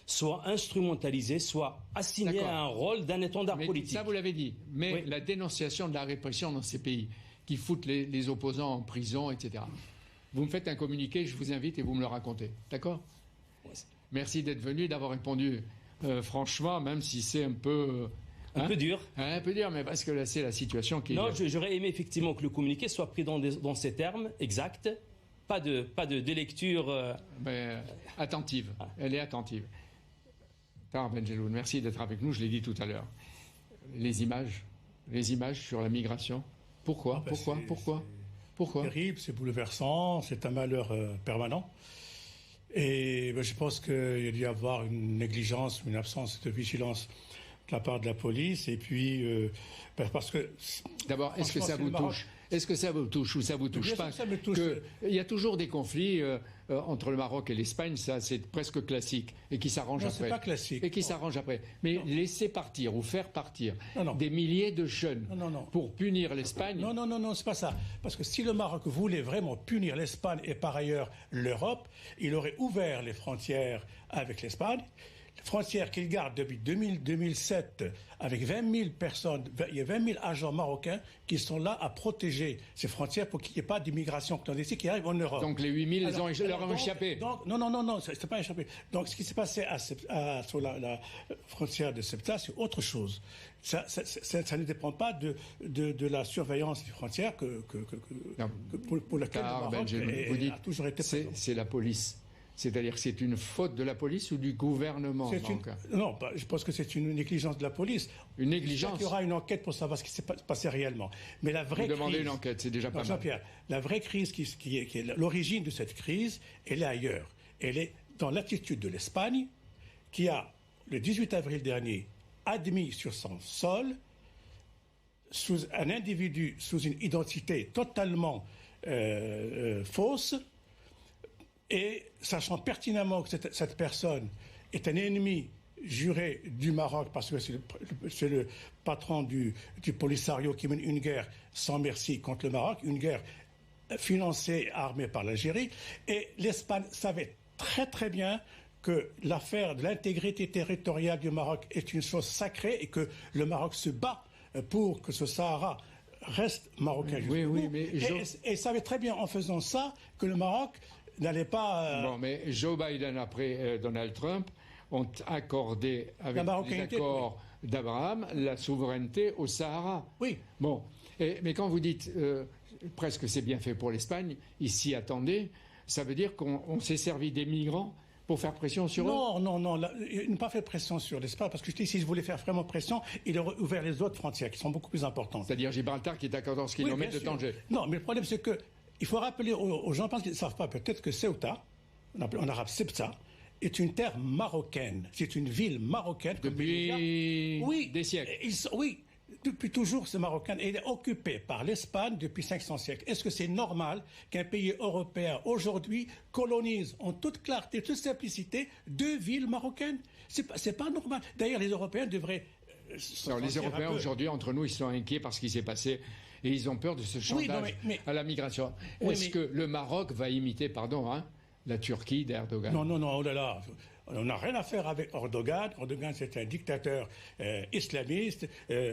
soit instrumentalisée, soit assignée à un rôle d'un étendard politique. Ça, vous l'avez dit. Mais la dénonciation de la répression dans ces pays qui foutent les opposants en prison, etc. Vous me faites un communiqué, je vous invite et vous me le racontez. D'accord? Merci d'être venu, d'avoir répondu franchement, même si c'est un peu... Un peu dur. Un peu dur, mais parce que là, c'est la situation qui... Non, j'aurais aimé effectivement que le communiqué soit pris dans ces termes exacts. Pas de lecture... attentive. Elle est attentive. Tahar Benjeloun, merci d'être avec nous, je l'ai dit tout à l'heure. Les images sur la migration. Pourquoi? C'est terrible, c'est bouleversant, c'est un malheur permanent. Et je pense qu'il doit y avoir une négligence, une absence de vigilance de la part de la police. Et puis, parce que... D'abord, est-ce que ça vous touche? Est-ce que ça vous touche ou ça vous touche pas? Ça me touche. Il y a toujours des conflits entre le Maroc et l'Espagne, ça c'est presque classique, et qui s'arrangent après. C'est pas classique. Et qui s'arrangent après. Mais laisser partir ou faire partir des milliers de jeunes pour punir l'Espagne... Non, c'est pas ça. Parce que si le Maroc voulait vraiment punir l'Espagne et par ailleurs l'Europe, il aurait ouvert les frontières avec l'Espagne. Frontières qu'il garde depuis 2007 avec 20 000 personnes, il y a 20 000 agents marocains qui sont là à protéger ces frontières pour qu'il n'y ait pas d'immigration clandestine qui arrive en Europe. Donc les 8 000, leur ont échappé. Non, c'est pas échappé. Donc ce qui s'est passé sur la frontière de Ceuta, c'est autre chose. Ça ne dépend pas de la surveillance des frontières pour laquelle le Maroc a toujours été présent. C'est la police. C'est-à-dire que c'est une faute de la police ou du gouvernement marocain? Non, je pense que c'est une négligence de la police. Une négligence? Il y aura une enquête pour savoir ce qui s'est passé réellement. Mais la vraie crise... Demandez une enquête, c'est déjà pas mal. Jean-Pierre, la vraie crise qui est l'origine de cette crise, elle est ailleurs. Elle est dans l'attitude de l'Espagne, qui a, le 18 avril dernier, admis sur son sol un individu sous une identité totalement fausse, et sachant pertinemment que cette personne est un ennemi juré du Maroc, parce que c'est le patron du Polisario qui mène une guerre sans merci contre le Maroc, une guerre financée, armée par l'Algérie, et l'Espagne savait très très bien que l'affaire de l'intégrité territoriale du Maroc est une chose sacrée et que le Maroc se bat pour que ce Sahara reste marocain. Oui, mais et savait très bien en faisant ça que le Maroc n'allait pas... Bon, mais Joe Biden, après Donald Trump, ont accordé, avec les accords d'Abraham, la souveraineté au Sahara. Oui. Bon, mais quand vous dites presque c'est bien fait pour l'Espagne, ils s'y attendaient, ça veut dire qu'on s'est servi des migrants pour faire pression sur eux? Non, il n'a pas fait pression sur l'Espagne, parce que s'il voulait faire vraiment pression, il aurait ouvert les autres frontières, qui sont beaucoup plus importantes. C'est-à-dire Gibraltar, qui est à 14 km de Tanger. Non, mais le problème, c'est que il faut rappeler aux gens, parce qu'ils ne savent pas peut-être que Ceuta, en arabe Ceuta, est une terre marocaine. C'est une ville marocaine. Depuis des siècles. Oui, depuis toujours, c'est marocain. Et il est occupé par l'Espagne depuis 500 siècles. Est-ce que c'est normal qu'un pays européen, aujourd'hui, colonise en toute clarté, toute simplicité, 2 villes marocaines? C'est pas normal. D'ailleurs, les Européens devraient... Alors, les Européens, aujourd'hui, entre nous, ils sont inquiets par ce qui s'est passé. Et ils ont peur de ce chantage à la migration. Est-ce que le Maroc va imiter, la Turquie d'Erdogan? Non, oh là là. On n'a rien à faire avec Erdogan. Erdogan, c'est un dictateur islamiste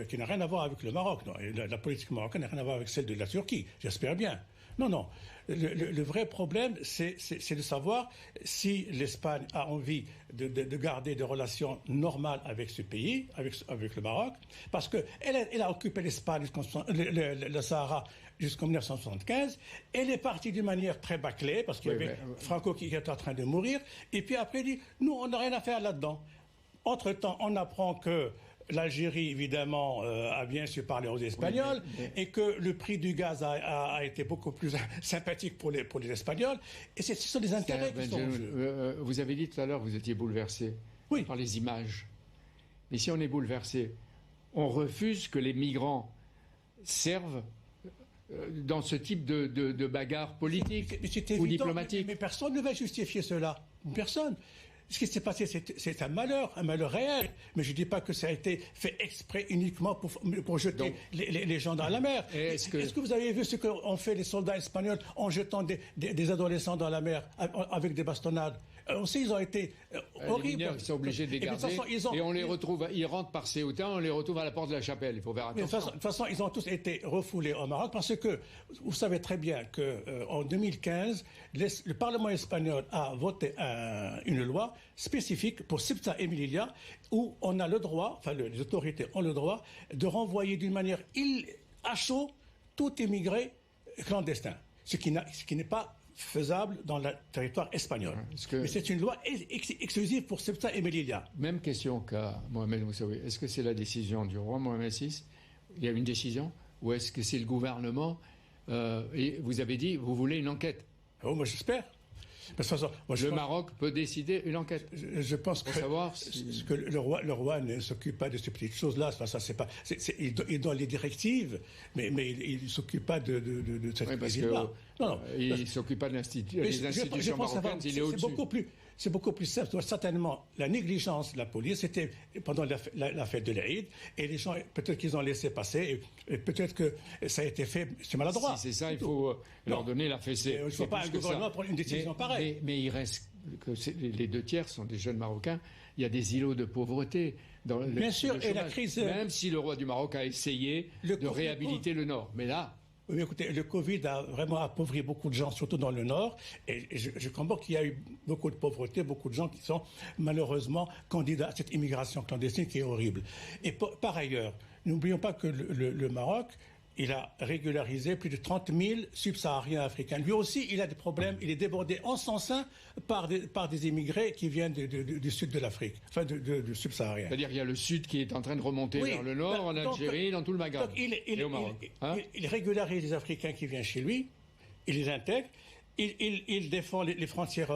qui n'a rien à voir avec le Maroc. Non, la politique marocaine n'a rien à voir avec celle de la Turquie, j'espère bien. Non. Le vrai problème, c'est de savoir si l'Espagne a envie de garder des relations normales avec ce pays, avec le Maroc, parce qu'elle a occupé l'Espagne, le Sahara, jusqu'en 1975. Elle est partie d'une manière très bâclée, parce qu'il y avait Franco qui était en train de mourir. Et puis après, il dit, nous, on n'a rien à faire là-dedans. Entre-temps, on apprend que l'Algérie, évidemment, a bien su parler aux Espagnols et que le prix du gaz a été beaucoup plus sympathique pour les Espagnols. Et ce sont des intérêts qui sont en jeu. Vous avez dit tout à l'heure que vous étiez bouleversé par les images. Mais si on est bouleversé, on refuse que les migrants servent dans ce type de bagarre politique ou diplomatique. Mais personne ne va justifier cela. Personne. Ce qui s'est passé, c'est un malheur réel. Mais je ne dis pas que ça a été fait exprès uniquement pour jeter les gens dans la mer. Est-ce que vous avez vu ce qu'ont fait les soldats espagnols en jetant des adolescents dans la mer avec des bastonnades? Aussi, ils ont été horribles. Ils sont obligés de les garder. Et on les retrouve, ils rentrent par Ceuta, on les retrouve à la porte de la chapelle. Il faut faire attention. De toute façon, ils ont tous été refoulés au Maroc parce que vous savez très bien qu'en 2015, le Parlement espagnol a voté une loi spécifique pour Ceuta et Melilla où on a le droit, les autorités ont le droit de renvoyer d'une manière à chaud tout immigré clandestin. Ce qui n'est pas faisable dans le territoire espagnol. Mais c'est une loi exclusive pour Ceuta et Melilla. Même question qu'à Mohamed Moussaoui. Est-ce que c'est la décision du roi Mohamed VI? Il y a une décision? Ou est-ce que c'est le gouvernement et vous avez dit, vous voulez une enquête? Moi, j'espère. De toute façon, le Maroc peut décider une enquête. Je pense que le roi ne s'occupe pas de ces petites choses-là. Il donne les directives, mais il ne s'occupe pas de cette crise-là. Il ne s'occupe pas des institutions marocaines, il est au-dessus. C'est beaucoup plus simple. Certainement, la négligence de la police, c'était pendant la fête de l'Aïd, et les gens, peut-être qu'ils ont laissé passer, et peut-être que ça a été fait, c'est maladroit. Si c'est ça, il faut leur donner la fessée. Il ne faut pas un gouvernement prendre une décision pareille. Mais il reste que les 2 tiers sont des jeunes Marocains. Il y a des îlots de pauvreté. Bien sûr, et la crise... Même si le roi du Maroc a essayé de réhabiliter le Nord. Mais là... Oui, écoutez, le Covid a vraiment appauvri beaucoup de gens, surtout dans le Nord. Et je comprends qu'il y a eu beaucoup de pauvreté, beaucoup de gens qui sont malheureusement candidats à cette immigration clandestine qui est horrible. Et par ailleurs, n'oublions pas que le Maroc, il a régularisé plus de 30 000 subsahariens africains. Lui aussi, il a des problèmes. Il est débordé en son sein par des immigrés qui viennent du sud de l'Afrique, enfin du subsaharien. C'est-à-dire qu'il y a le sud qui est en train de remonter vers le nord, en Algérie, dans tout le Maghreb et au Maroc. Il régularise les Africains qui viennent chez lui, il les intègre. Il défend les frontières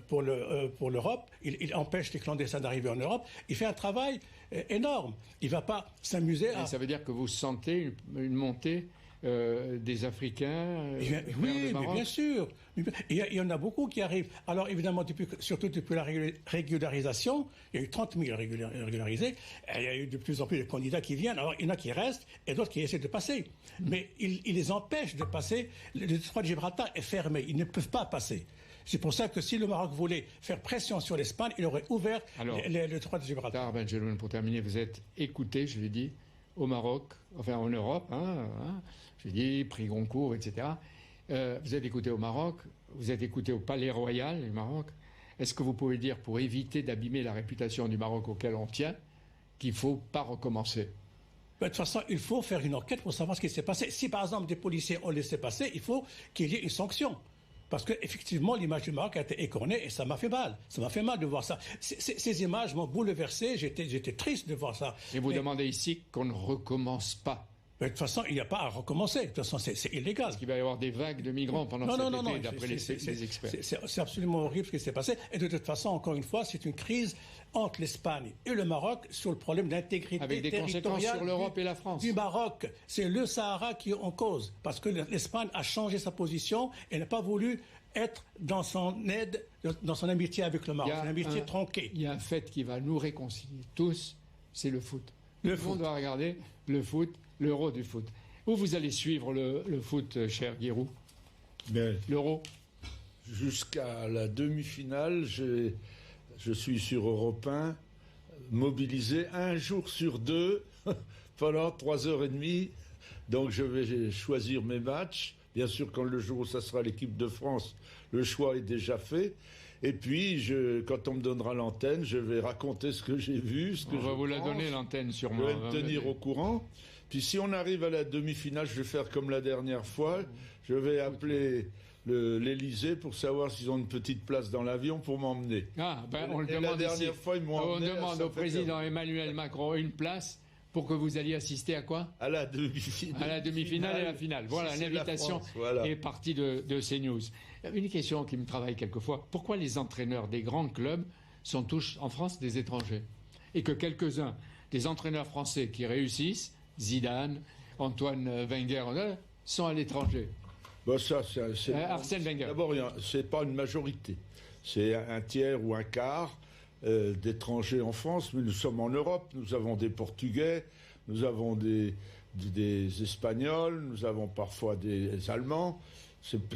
pour l'Europe, il empêche les clandestins d'arriver en Europe, il fait un travail énorme. Il ne va pas s'amuser à... Ça veut dire que vous sentez une montée des Africains vers le Maroc? Mais bien sûr. Il y en a beaucoup qui arrivent. Alors évidemment, surtout depuis la régularisation, il y a eu 30 000 régularisés, il y a eu de plus en plus de candidats qui viennent. Alors il y en a qui restent et d'autres qui essaient de passer. Mais il les empêche de passer. Le détroit de Gibraltar est fermé. Ils ne peuvent pas passer. C'est pour ça que si le Maroc voulait faire pression sur l'Espagne, il aurait ouvert le détroit de Gibraltar. Benjeloun, pour terminer, vous êtes écouté, je l'ai dit, au Maroc, enfin en Europe, je l'ai dit, prix Goncourt, etc. Vous êtes écouté au Maroc, vous êtes écouté au Palais Royal du Maroc. Est-ce que vous pouvez dire, pour éviter d'abîmer la réputation du Maroc auquel on tient, qu'il ne faut pas recommencer? De toute façon, il faut faire une enquête pour savoir ce qui s'est passé. Si par exemple des policiers ont laissé passer, il faut qu'il y ait une sanction. Parce qu'effectivement, l'image du Maroc a été écornée et ça m'a fait mal. Ça m'a fait mal de voir ça. Ces images m'ont bouleversé, j'étais triste de voir ça. Et vous demandez ici qu'on ne recommence pas. Mais de toute façon, il n'y a pas à recommencer. De toute façon, c'est illégal. Parce qu'il va y avoir des vagues de migrants pendant cet été, d'après les experts. C'est absolument horrible ce qui s'est passé. Et de toute façon, encore une fois, c'est une crise entre l'Espagne et le Maroc sur le problème d'intégrité avec des conséquences sur l'Europe et la France. Du Maroc. C'est le Sahara qui est en cause. Parce que l'Espagne a changé sa position et n'a pas voulu être dans son aide, dans son amitié avec le Maroc. C'est une amitié tronquée. Il y a un fait qui va nous réconcilier tous, c'est le foot. Tout le monde doit regarder le foot, l'Euro du foot. Où vous allez suivre le foot, cher Giroud? L'Euro? Jusqu'à la demi-finale, je suis sur Europe 1, mobilisé un jour sur deux pendant 3h30. Donc je vais choisir mes matchs. Bien sûr, quand le jour où ça sera l'équipe de France, le choix est déjà fait. Et puis, quand on me donnera l'antenne, je vais raconter ce que j'ai vu. On va vous la donner, l'antenne, sûrement. Je vais me tenir au courant. Puis si on arrive à la demi-finale, je vais faire comme la dernière fois. Je vais appeler l'Élysée pour savoir s'ils ont une petite place dans l'avion pour m'emmener. On le demande la dernière fois, ils m'ont emmené. On demande au président Emmanuel Macron une place pour que vous alliez assister à quoi? À la demi-finale. À la demi-finale et à la finale. Voilà, l'invitation est partie de CNews. Une question qui me travaille quelquefois. Pourquoi les entraîneurs des grands clubs sont tous en France des étrangers? Et que quelques-uns des entraîneurs français qui réussissent, Zidane, Antoine Wenger, sont à l'étranger? Arsène Wenger. D'abord, c'est pas une majorité. C'est un tiers ou un quart d'étrangers en France, mais nous sommes en Europe, nous avons des Portugais, nous avons des Espagnols, nous avons parfois des Allemands. C'est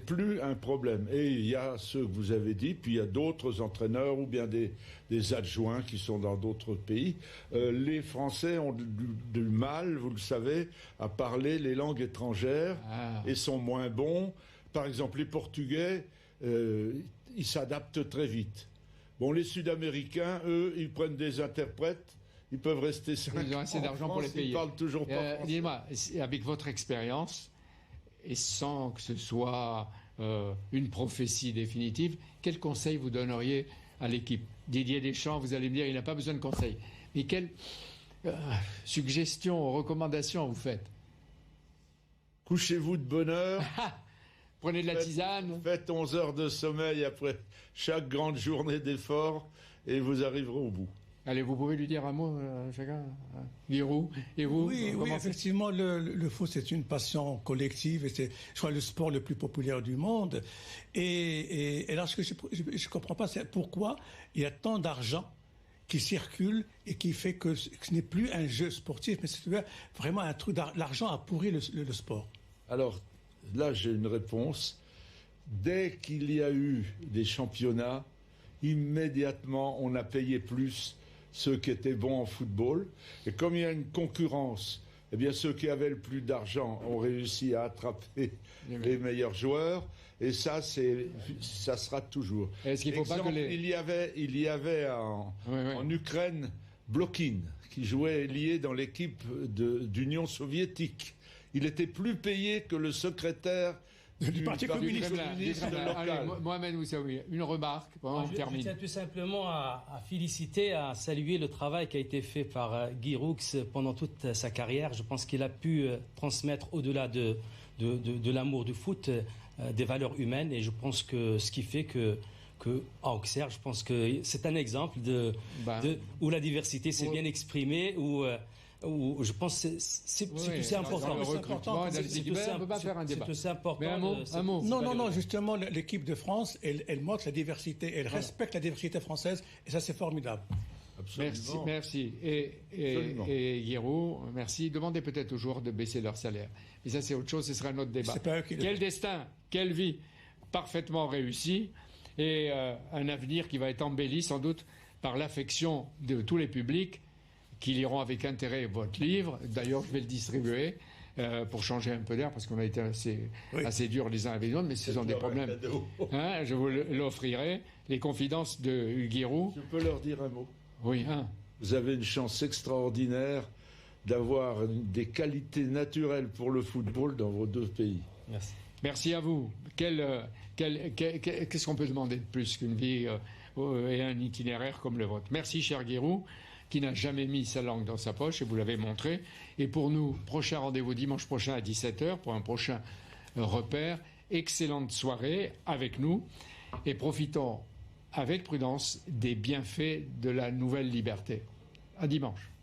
plus un problème. Et il y a ceux que vous avez dit, puis il y a d'autres entraîneurs ou bien des adjoints qui sont dans d'autres pays. Les Français ont du mal, vous le savez, à parler les langues étrangères et sont moins bons. Par exemple, les Portugais, ils s'adaptent très vite. Bon, les Sud-Américains, eux, ils prennent des interprètes. Ils peuvent rester 5 ans. Ils ont assez d'argent pour les payer. Ils parlent toujours pas français. Dis-moi, avec votre expérience, et sans que ce soit une prophétie définitive, quel conseil vous donneriez à l'équipe? Didier Deschamps, vous allez me dire, il n'a pas besoin de conseils. Mais quelles suggestions, recommandations vous faites? Couchez-vous de bonne heure. Prenez de la tisane. Faites 11 heures de sommeil après chaque grande journée d'effort et vous arriverez au bout. Allez, vous pouvez lui dire un mot, chacun, Giroud, et vous? Oui, effectivement, le foot, c'est une passion collective et c'est, je crois, le sport le plus populaire du monde. Et là, ce que je ne comprends pas, c'est pourquoi il y a tant d'argent qui circule et qui fait que ce n'est plus un jeu sportif, mais c'est vraiment un truc l'argent a pourri le sport. Alors, là, j'ai une réponse. Dès qu'il y a eu des championnats, immédiatement, on a payé plus ceux qui étaient bons en football. Et comme il y a une concurrence, eh bien, ceux qui avaient le plus d'argent ont réussi à attraper les meilleurs joueurs. Et ça sera toujours. Est-ce qu'il faut pas que il y avait en Ukraine Blokin, qui jouait lié dans l'équipe d'Union soviétique. Il était plus payé que le secrétaire du Parti communiste local. Mohamed Moussaoui, une remarque, on termine. Je tiens tout simplement à féliciter, à saluer le travail qui a été fait par Guy Roux pendant toute sa carrière. Je pense qu'il a pu transmettre au-delà de l'amour du foot des valeurs humaines, et je pense que ce qui fait que à Auxerre, je pense que c'est un exemple où la diversité s'est bien exprimée, où je pense que c'est tout important. Le recrutement, on ne peut pas faire un débat. C'est important. Mais un mot. Non, justement, l'équipe de France, elle montre la diversité, elle respecte la diversité française, et ça, c'est formidable. Absolument. Merci. Et Giroud, merci. Demandez peut-être aux joueurs de baisser leur salaire. Mais ça, c'est autre chose, ce sera un autre débat. Quel destin, quelle vie parfaitement réussie, et un avenir qui va être embelli sans doute par l'affection de tous les publics qui liront avec intérêt votre livre. D'ailleurs, je vais le distribuer pour changer un peu d'air, parce qu'on a été assez durs les uns avec les autres, mais ce sont des problèmes. Je vous l'offrirai. Les confidences de Giroud. Je peux leur dire un mot? Oui. Vous avez une chance extraordinaire d'avoir des qualités naturelles pour le football dans vos deux pays. Merci. Merci à vous. Qu'est-ce qu'on peut demander de plus qu'une vie et un itinéraire comme le vôtre? Merci, cher Giroud. qui n'a jamais mis sa langue dans sa poche, et vous l'avez montré. Et pour nous, prochain rendez-vous dimanche prochain à 17h pour un prochain repère. Excellente soirée avec nous et profitons avec prudence des bienfaits de la nouvelle liberté. À dimanche.